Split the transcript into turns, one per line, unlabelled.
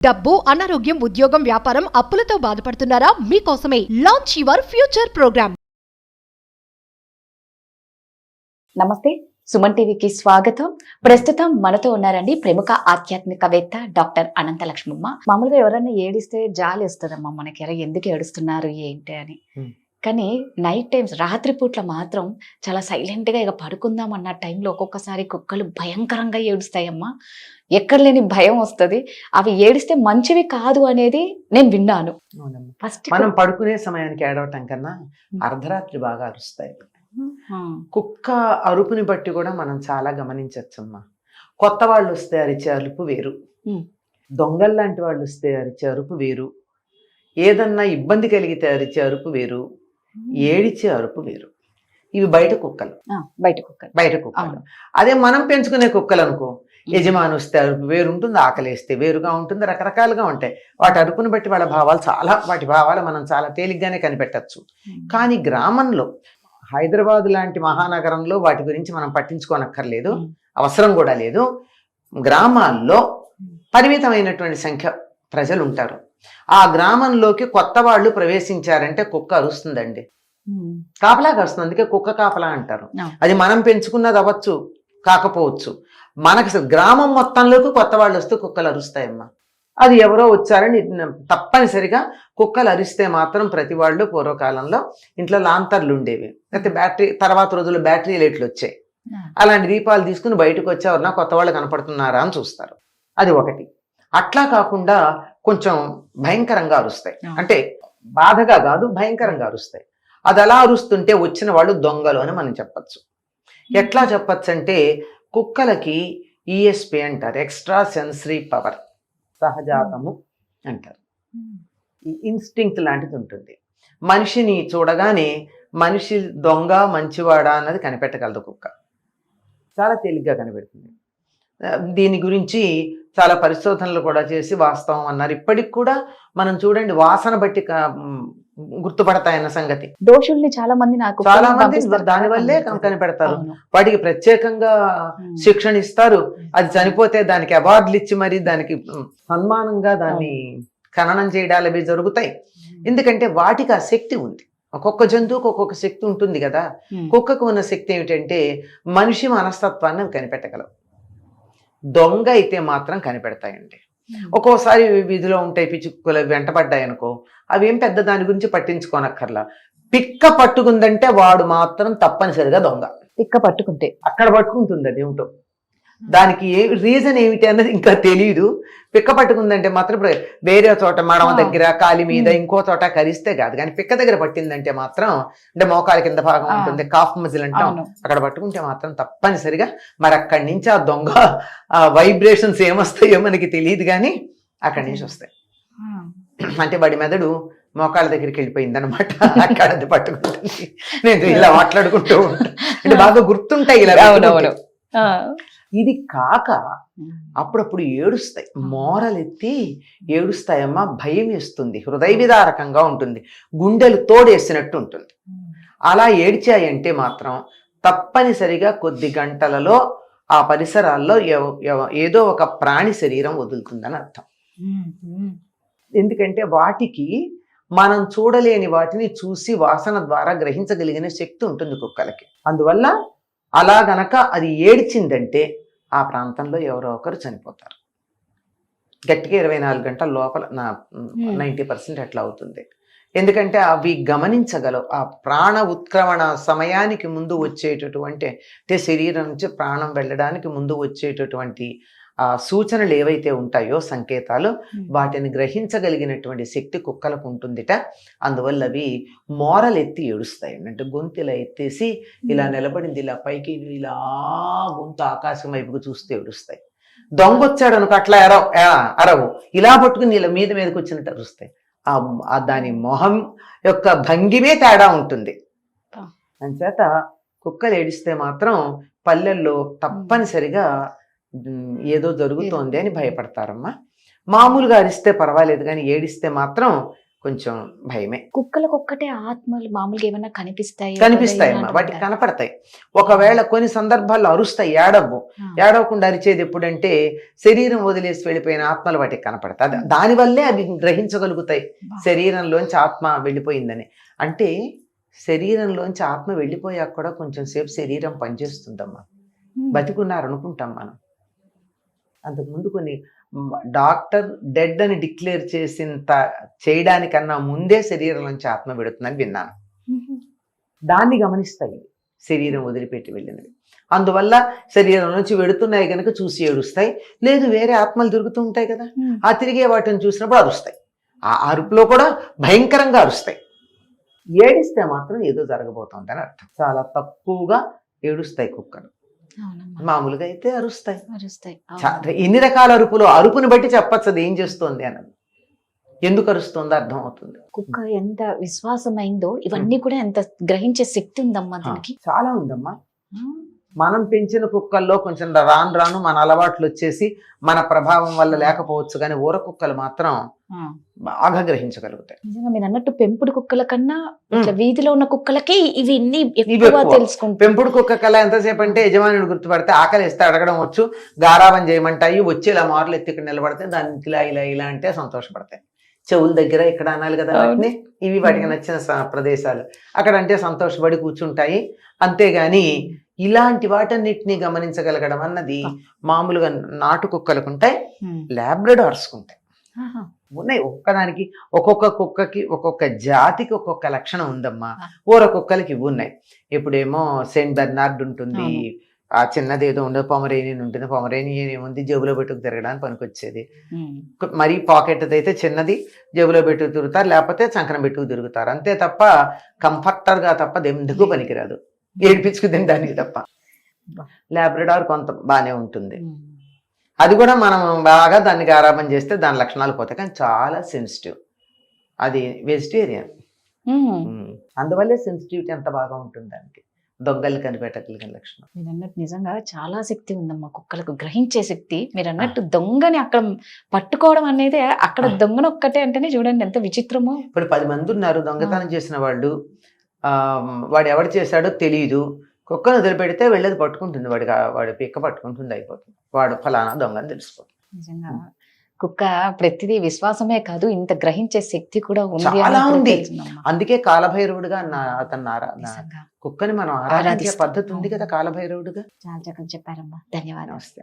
డబ్బు, అనారోగ్యం, ఉద్యోగం, వ్యాపారం, అప్పులతో బాధపడుతున్నారా? మీకోసమే లాంచ్ యువర్ ఫ్యూచర్ ప్రోగ్రామ్.
నమస్తే, సుమన్ టీవీకి స్వాగతం. ప్రస్తుతం మనతో ఉన్నారండి ప్రముఖ ఆధ్యాత్మికవేత్త డాక్టర్ అనంత లక్ష్మమ్మ. మామూలుగా ఎవరైనా ఏడిస్తే జాలి వస్తుందమ్మా మనకి, ఎలా ఎందుకు ఏడుస్తున్నారు ఏంటి అని. కానీ నైట్ టైమ్స్, రాత్రి పూట్ల మాత్రం చాలా సైలెంట్గా ఇక పడుకుందాం అన్న టైంలో ఒక్కొక్కసారి కుక్కలు భయంకరంగా ఏడుస్తాయమ్మా. ఎక్కడ లేని భయం వస్తుంది. అవి ఏడిస్తే మంచివి కాదు అనేది నేను విన్నాను.
ఫస్ట్ మనం పడుకునే సమయానికి ఏడవటం కన్నా అర్ధరాత్రి బాగా అరుస్తాయి. కుక్క అరుపుని బట్టి కూడా మనం చాలా గమనించవచ్చమ్మా. కొత్త వాళ్ళు వస్తే అరిచే అరుపు వేరు, దొంగల్లాంటి వాళ్ళు వస్తే అరిచే అరుపు వేరు, ఏదన్నా ఇబ్బంది కలిగితే అరిచే అరుపు వేరు, ఏడిచే అరుపు వేరు. ఇవి బయట కుక్కలు. బయట కుక్కలు. అదే మనం పెంచుకునే కుక్కలు అనుకో, యజమాని వస్తే అరుపు వేరు ఉంటుంది, ఆకలేస్తే వేరుగా ఉంటుంది, రకరకాలుగా ఉంటాయి. వాటి అరుపుని బట్టి వాటి భావాలు మనం చాలా తేలిగ్గానే కనిపెట్టచ్చు. కానీ గ్రామంలో, హైదరాబాద్ లాంటి మహానగరంలో వాటి గురించి మనం పట్టించుకోనక్కర్లేదు, అవసరం కూడా లేదు. గ్రామాల్లో పరిమితమైనటువంటి సంఖ్య ప్రజలు ఉంటారు. ఆ గ్రామంలోకి కొత్త వాళ్ళు ప్రవేశించారంటే కుక్క అరుస్తుందండి. కాపలా కరుస్తుంది, అందుకే కుక్క కాపలా అంటారు. అది మనం పెంచుకున్నది అవ్వచ్చు, కాకపోవచ్చు. మనకు గ్రామం మొత్తంలోకి కొత్త వాళ్ళు వస్తే కుక్కలు అరుస్తాయమ్మా. అది ఎవరో వచ్చారని తప్పనిసరిగా కుక్కలు అరిస్తే మాత్రం ప్రతి వాళ్ళు, పూర్వకాలంలో ఇంట్లో లాంతర్లు ఉండేవి, అయితే బ్యాటరీ, తర్వాత రోజుల్లో బ్యాటరీ లైట్లు వచ్చాయి. అలాంటి దీపాలు తీసుకుని బయటకు వచ్చి ఎవరన్నా కొత్త వాళ్ళు కనపడుతున్నారా అని చూస్తారు. అది ఒకటి. అట్లా కాకుండా కొంచెం భయంకరంగా అరుస్తాయి, అంటే బాధగా కాదు, భయంకరంగా అరుస్తాయి. అది అలా అరుస్తుంటే వచ్చిన వాళ్ళు దొంగలు అని మనం చెప్పచ్చు. ఎట్లా చెప్పచ్చు అంటే, కుక్కలకి ఈఎస్పి అంటారు, ఎక్స్ట్రా సెన్సరీ పవర్, సహజాతము అంటారు. ఈ ఇన్స్టింక్ట్ లాంటిది ఉంటుంది. మనిషిని చూడగానే మనిషి దొంగ మంచివాడా అన్నది కనిపెట్టగలదు కుక్క, చాలా తేలిగ్గా కనిపెడుతుంది. దీని గురించి చాలా పరిశోధనలు కూడా చేసి వాస్తవం అన్నారు. ఇప్పటికి కూడా మనం చూడండి, వాసన బట్టి గుర్తుపడతాయన్న సంగతి.
దోషుల్ని చాలా మంది
దానివల్లే కనిపెడతారు. వాటికి ప్రత్యేకంగా శిక్షణ ఇస్తారు. అది చనిపోతే దానికి అవార్డులు ఇచ్చి మరి దానికి సన్మానంగా దాన్ని ఖననం చేయడాలు అవి జరుగుతాయి. ఎందుకంటే వాటికి ఆ శక్తి ఉంది. ఒక్కొక్క జంతువుకు ఒక్కొక్క శక్తి ఉంటుంది కదా. కుక్కకు ఉన్న శక్తి ఏమిటంటే మనిషి మనస్తత్వాన్ని అవి కనిపెట్టగలవు. దొంగ అయితే మాత్రం కనిపెడతాయండి. ఒక్కోసారి వీధిలో ఉంటాయి పిచ్చి కుక్కలు, వెంటపడ్డాయనుకో, అవి ఏం పెద్ద దాని గురించి పట్టించుకోనక్కర్లా. పిక్క పట్టుకుందంటే వాడు మాత్రం తప్పనిసరిగా దొంగ.
పిక్క పట్టుకుంటే
అక్కడ పట్టుకుంటుంది, అది ఏమిటో, దానికి రీజన్ ఏమిటి అన్నది ఇంకా తెలియదు. పిక్క పట్టుకుందంటే మాత్రం వేరే చోట మడమ దగ్గర, కాలి మీద, ఇంకో చోట కరిస్తే కాదు, కానీ పిక్క దగ్గర పట్టిందంటే మాత్రం, అంటే మోకాలి కింద భాగం ఉంటుంది, కాఫ్ మజిల్ అంటాం, అక్కడ పట్టుకుంటే మాత్రం తప్పనిసరిగా మరి అక్కడి నుంచి ఆ దొంగ వైబ్రేషన్స్ ఏమొస్తాయో మనకి తెలియదు, కానీ అక్కడి నుంచి వస్తాయి. అంటే వాడి మెదడు మోకాళ్ళ దగ్గరికి వెళ్ళిపోయింది అనమాట, అక్కడ అది పట్టుకుంటుంది. నేను ఇలా మాట్లాడుకుంటూ ఉంటాను, అంటే బాగా గుర్తుంటాయి ఇలా. ఇది కాక అప్పుడప్పుడు ఏడుస్తాయి, మోరలెత్తి ఏడుస్తాయమ్మా. భయం వేస్తుంది, హృదయ విదారకంగా ఉంటుంది, గుండెలు తోడేసినట్టు ఉంటుంది. అలా ఏడ్చాయంటే మాత్రం తప్పనిసరిగా కొద్ది గంటలలో ఆ పరిసరాల్లో ఏదో ఒక ప్రాణి శరీరం వదులుతుందని అర్థం. ఎందుకంటే వాటికి మనం చూడలేని వాటిని చూసి వాసన ద్వారా గ్రహించగలిగిన శక్తి ఉంటుంది కుక్కలకి. అందువల్ల అలా గనక అది ఏడ్చిందంటే ఆ ప్రాంతంలో ఎవరో ఒకరు చనిపోతారు. గట్టిగా 24 గంటల లోపల 90% అట్లా అవుతుంది. ఎందుకంటే అవి గమనించగలవు. ఆ ప్రాణ ఉత్క్రమణ సమయానికి ముందు వచ్చేటటువంటి, అంటే శరీరం నుంచి ప్రాణం వెళ్ళడానికి ముందు వచ్చేటటువంటి ఆ సూచనలు ఏవైతే ఉంటాయో, సంకేతాలు, వాటిని గ్రహించగలిగినటువంటి శక్తి కుక్కలకు ఉంటుందిట. అందువల్ల అవి మోరలెత్తి ఏడుస్తాయి. అంటే గొంతు ఇలా ఎత్తేసి ఇలా నిలబడింది, ఇలా పైకి ఇలా గొంతు ఆకాశం వైపుకు చూస్తూ ఏడుస్తాయి. దొంగ వచ్చాడు అనుకో, అట్లా అరవు, ఇలా పట్టుకుని ఇలా మీదకి వచ్చినట్టు అరుస్తాయి. దాని మొహం యొక్క భంగిమే తేడా ఉంటుంది. అంచేత కుక్కలు ఏడిస్తే మాత్రం పల్లెల్లో తప్పనిసరిగా ఏదో జరుగుతోంది అని భయపడతారమ్మా. మామూలుగా అరిస్తే పర్వాలేదు, కానీ ఏడిస్తే మాత్రం కొంచెం భయమే.
కుక్కలకు ఒక్కటే ఆత్మలు మామూలుగా ఏమన్నా కనిపిస్తాయి
కనిపిస్తాయమ్మా, వాటికి కనపడతాయి. ఒకవేళ కొన్ని సందర్భాల్లో అరుస్తాయి, ఏడవు. ఏడవకుండా అరిచేది ఎప్పుడంటే శరీరం వదిలేసి వెళ్ళిపోయిన ఆత్మలు వాటికి కనపడతాయి. దానివల్లే అవి గ్రహించగలుగుతాయి శరీరంలోంచి ఆత్మ వెళ్ళిపోయిందని. అంటే శరీరంలోంచి ఆత్మ వెళ్ళిపోయాక కూడా కొంచెం సేపు శరీరం పనిచేస్తుందమ్మా. బతికున్నారు అనుకుంటాం మనం. అంతకుముందు కొన్ని డాక్టర్ డెడ్ అని డిక్లేర్ చేసింత చేయడానికన్నా ముందే శరీరం నుంచి ఆత్మ పెడుతుందని విన్నాను. దాన్ని గమనిస్తాయి శరీరం వదిలిపెట్టి వెళ్ళినవి. అందువల్ల శరీరం నుంచి వెడుతున్నాయి కనుక చూసి ఏడుస్తాయి. లేదు వేరే ఆత్మలు తిరుగుతూ ఉంటాయి కదా, ఆ తిరిగే వాటిని చూసినప్పుడు అరుస్తాయి. ఆ అరుపులో కూడా భయంకరంగా అరుస్తాయి. ఏడిస్తే మాత్రం ఏదో జరగబోతోంది అని అర్థం. చాలా తక్కువగా ఏడుస్తాయి కుక్కలు. మామూలుగా అయితే అరుస్తాయి. ఎన్ని రకాల అరుపులు, అరుపుని బట్టి చెప్పచ్చు అది ఏం చేస్తోంది అన్నది, ఎందుకు అరుస్తుందో అర్థం అవుతుంది.
కుక్క ఎంత విశ్వాసమైందో ఇవన్నీ కూడా ఎంత గ్రహించే శక్తి ఉందమ్మా దీనికి.
చాలా ఉందమ్మా. మనం పెంచిన కుక్కల్లో కొంచెం రాను రాను మన అలవాట్లు వచ్చేసి మన ప్రభావం వల్ల లేకపోవచ్చు, కానీ ఊర కుక్కలు మాత్రం బాగా గ్రహించగలుగుతాయి.
నిజంగా మీరు అన్నట్టు పెంపుడు కుక్కల కన్నా ఇట్లా వీధిలో ఉన్న కుక్కలకి ఇవి ఎక్కువ తెలుసుకుంటాయి.
పెంపుడు కుక్క కల్లా ఎంతసేపు అంటే యజమానుడు గుర్తుపడితే ఆకలి ఇస్తే అడగడం వచ్చు, గారాబం చేయమంటాయి, వచ్చి ఇలా మార్లు ఎత్తి ఇక్కడ నిలబడితే దాన్ని ఇలా ఇలా ఇలా అంటే సంతోషపడతాయి. చెవుల దగ్గర ఇక్కడ అనాలి కదా వాటిని, ఇవి వాటికి నచ్చిన ప్రదేశాలు అక్కడ అంటే సంతోషపడి కూర్చుంటాయి. అంతేగాని ఇలాంటి వాటన్నిటిని గమనించగలగడం అన్నది మామూలుగా నాటు కుక్కలకు ఉంటాయి, లాబ్రడార్స్కు ఉంటాయి. ఉన్నాయి ఒక్కదానికి, ఒక్కొక్క కుక్కకి ఒక్కొక్క జాతికి ఒక్కొక్క లక్షణం ఉందమ్మా. ఊర కుక్కలకి ఇవి ఉన్నాయి. ఇప్పుడేమో సెయింట్ బెర్నార్డ్ ఉంటుంది, ఆ చిన్నది ఏదో ఉండదు, పొమరేనియన్ ఉంటుంది. పొమరేనియన్ ఏముంది, జేబులో పెట్టుకు తిరగడానికి పనికొచ్చేది. మరీ పాకెట్ అయితే చిన్నది, జేబులో పెట్టుకు తిరుగుతారు, లేకపోతే చంకనం పెట్టుకు తిరుగుతారు. అంతే తప్ప కంఫర్టర్గా తప్ప ఎందుకు పనికిరాదు, ఏడిపించుకు తినడానికి తప్ప. లాబ్రడార్ కొంత బాగానే ఉంటుంది, అది కూడా మనం బాగా దాన్ని గారాబం చేస్తే దాని లక్షణాలు పోతాయి. కానీ చాలా సెన్సిటివ్, అది వెజిటేరియన్. అందువల్లే సెన్సిటివిటీ ఎంత బాగా ఉంటుంది దానికి, దొంగలు కనిపెట్టగలిగిన లక్షణం.
మీరు అన్నట్టు నిజంగా చాలా శక్తి ఉందమ్మా కుక్కలకు, గ్రహించే శక్తి. మీరు అన్నట్టు దొంగని అక్కడ పట్టుకోవడం అనేది, అక్కడ దొంగను ఒక్కటే అంటేనే చూడండి ఎంత విచిత్రమో.
ఇప్పుడు 10 మంది ఉన్నారు దొంగతనం చేసిన వాళ్ళు, వాడు ఎవడు చేశాడో తెలియదు, కుక్కను వదిలిపెడితే వెళ్ళేది పట్టుకుంటుంది, వాడి పిక్క పట్టుకుంటుంది, అయిపోతుంది, వాడు ఫలానా దొంగ అని తెలిసిపోతుంది.
నిజంగా కుక్క ప్రతిదీ విశ్వాసమే కాదు, ఇంత గ్రహించే శక్తి కూడా
చాలా ఉంది. అందుకే కాలభైరవుడుగా అతను కుక్కని మనం ఆరాధించే పద్ధతి ఉంది కదా, కాలభైరవుడుగా.
చాలా చక్కగా చెప్పారమ్మా, ధన్యవాదాలు.
నమస్తే.